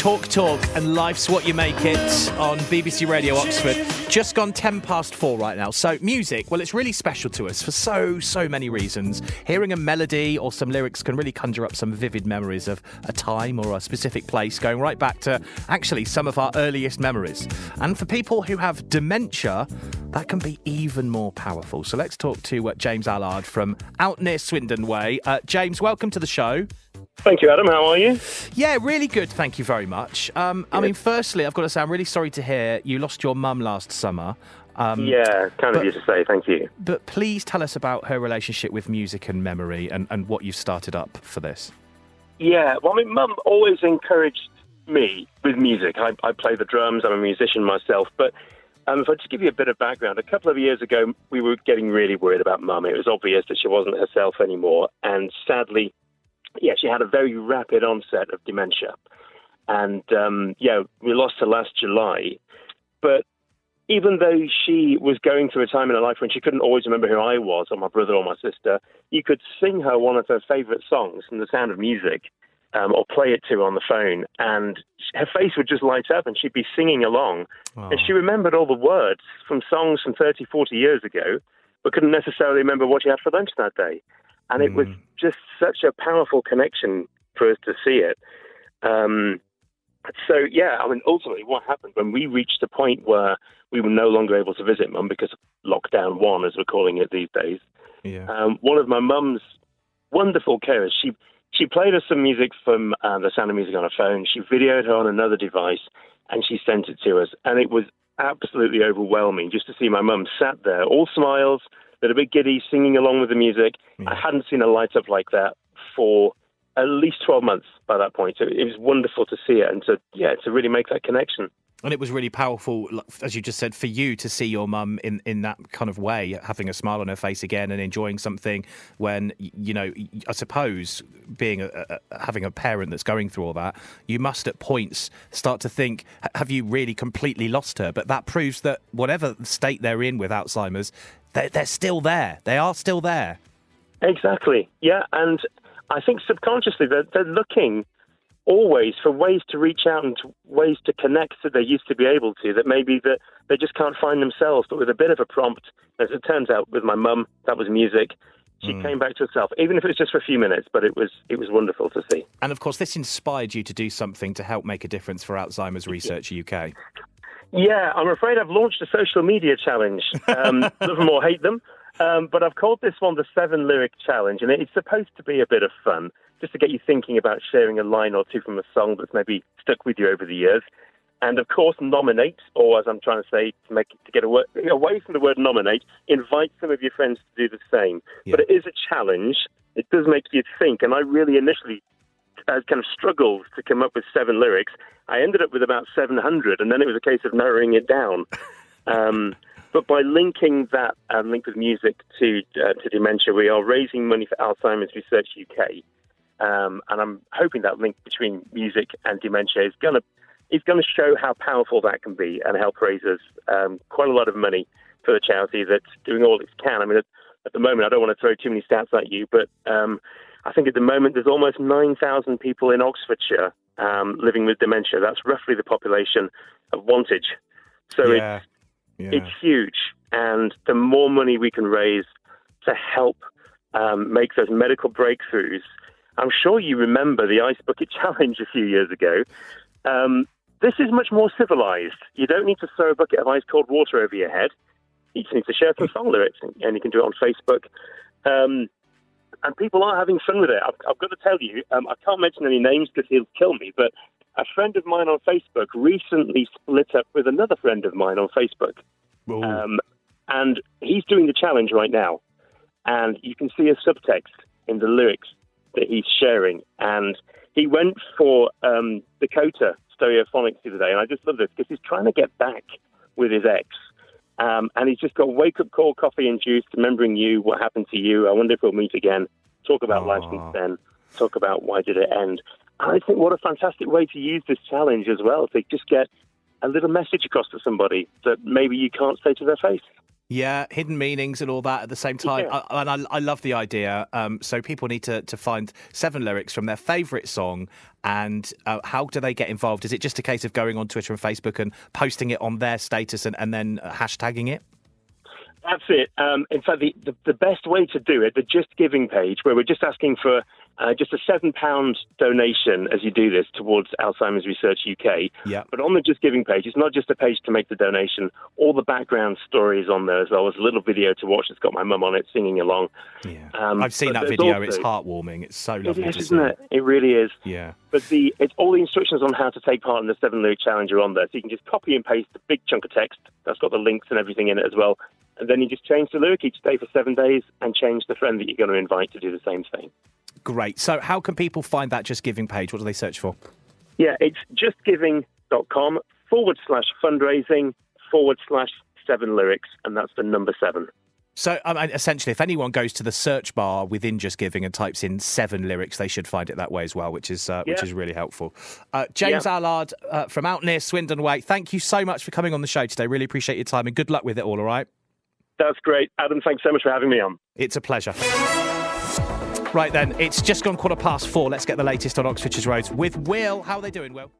Talk, and Life's What You Make It on BBC Radio Oxford. Just gone 4:10 right now. So music, well, it's really special to us for so many reasons. Hearing a melody or some lyrics can really conjure up some vivid memories of a time or a specific place, going right back to actually some of our earliest memories. And for people who have dementia, that can be even more powerful. So let's talk to James Allard from out near Swindon Way. James, welcome to the show. Thank you, Adam. How are you? Yeah, really good. Thank you very much. I mean, firstly, I've got to say, I'm really sorry to hear you lost your mum last summer. Yeah, kind of you to say. Thank you. But please tell us about her relationship with music and memory and what you've started up for this. Yeah, well, I mean, Mum always encouraged me with music. I play the drums. I'm a musician myself. But if I just give you a bit of background, a couple of years ago, we were getting really worried about Mum. It was obvious that she wasn't herself anymore. And sadly, yeah, she had a very rapid onset of dementia. And, we lost her last July. But even though she was going through a time in her life when she couldn't always remember who I was, or my brother or my sister, you could sing her one of her favourite songs from The Sound of Music, or play it to her on the phone, and her face would just light up and she'd be singing along. Aww. And she remembered all the words from songs from 30, 40 years ago, but couldn't necessarily remember what she had for lunch that day. And it was just such a powerful connection for us to see it. Ultimately what happened when we reached a point where we were no longer able to visit Mum because of lockdown 1, as we're calling it these days, one of my mum's wonderful carers, she played us some music from The Sound of Music on her phone. She videoed her on another device and she sent it to us. And it was absolutely overwhelming just to see my mum sat there, all smiles, a little bit giddy, singing along with the music. I hadn't seen her light up like that for at least 12 months by that point. So it was wonderful to see it and to really make that connection. And it was really powerful, as you just said, for you to see your mum in that kind of way, having a smile on her face again and enjoying something when, I suppose, having a parent that's going through all that, you must at points start to think, have you really completely lost her? But that proves that whatever state they're in with Alzheimer's, they're still there. They are still there. Exactly. Yeah, and I think subconsciously they're looking always for ways to reach out and ways to connect that they used to be able to, that maybe that they just can't find themselves. But with a bit of a prompt, as it turns out with my mum, that was music. She came back to herself, even if it was just for a few minutes, but it was wonderful to see. And of course, this inspired you to do something to help make a difference for Alzheimer's Research UK. Yeah, I'm afraid I've launched a social media challenge. Love them or hate them. But I've called this one the 7 Lyric Challenge, and it's supposed to be a bit of fun, just to get you thinking about sharing a line or two from a song that's maybe stuck with you over the years. And of course, nominate, or as I'm trying to say, to get away from the word nominate, invite some of your friends to do the same. Yeah. But it is a challenge. It does make you think, and I really initially kind of struggled to come up with 7 lyrics. I ended up with about 700, and then it was a case of narrowing it down. But by linking that link with music to dementia, we are raising money for Alzheimer's Research UK. And I'm hoping that link between music and dementia is going to show how powerful that can be and help raise us quite a lot of money for the charity that's doing all it can. I mean, at the moment, I don't want to throw too many stats at you, but I think at the moment there's almost 9,000 people in Oxfordshire living with dementia. That's roughly the population of Wantage. So it's huge. And the more money we can raise to help make those medical breakthroughs. I'm sure you remember the Ice Bucket Challenge a few years ago. This is much more civilized. You don't need to throw a bucket of ice cold water over your head. You just need to share some song lyrics, and you can do it on Facebook. And people are having fun with it. I've got to tell you, I can't mention any names because he'll kill me, but a friend of mine on Facebook recently split up with another friend of mine on Facebook. And he's doing the challenge right now. And you can see a subtext in the lyrics that he's sharing. And he went for Dakota Stereophonics the other day. And I just love this because he's trying to get back with his ex. And he's just got wake-up call, coffee and juice, remembering you, what happened to you. I wonder if we'll meet again. Talk about life since then. Talk about why did it end. And I think what a fantastic way to use this challenge as well, to just get a little message across to somebody that maybe you can't say to their face. Yeah, hidden meanings and all that at the same time. Yeah. I love the idea. So people need to find 7 lyrics from their favourite song. And how do they get involved? Is it just a case of going on Twitter and Facebook and posting it on their status and then hashtagging it? That's it. In fact, the best way to do it, the Just Giving page, where we're just asking for just a £7 donation as you do this towards Alzheimer's Research UK. Yeah. But on the Just Giving page, it's not just a page to make the donation. All the background stories on there as well. There's a little video to watch. It's got my mum on it singing along. Yeah. I've seen that video. It's heartwarming. It's so lovely. It is, isn't it? It really is. Yeah. But it's all the instructions on how to take part in the 7 lyric challenge are on there. So you can just copy and paste a big chunk of text. That's got the links and everything in it as well. And then you just change the lyric each day for 7 days and change the friend that you're going to invite to do the same thing. Great. So how can people find that Just Giving page? What do they search for? Yeah, it's justgiving.com/fundraising/7 lyrics, and that's the number 7. So essentially, if anyone goes to the search bar within Just Giving and types in 7 lyrics, they should find it that way as well, which is really helpful. James Allard from out near Swindon Way, thank you so much for coming on the show today. Really appreciate your time and good luck with it all right? That's great. Adam, thanks so much for having me on. It's a pleasure. Right then, it's just gone 4:15. Let's get the latest on Oxfordshire roads with Will. How are they doing, Will?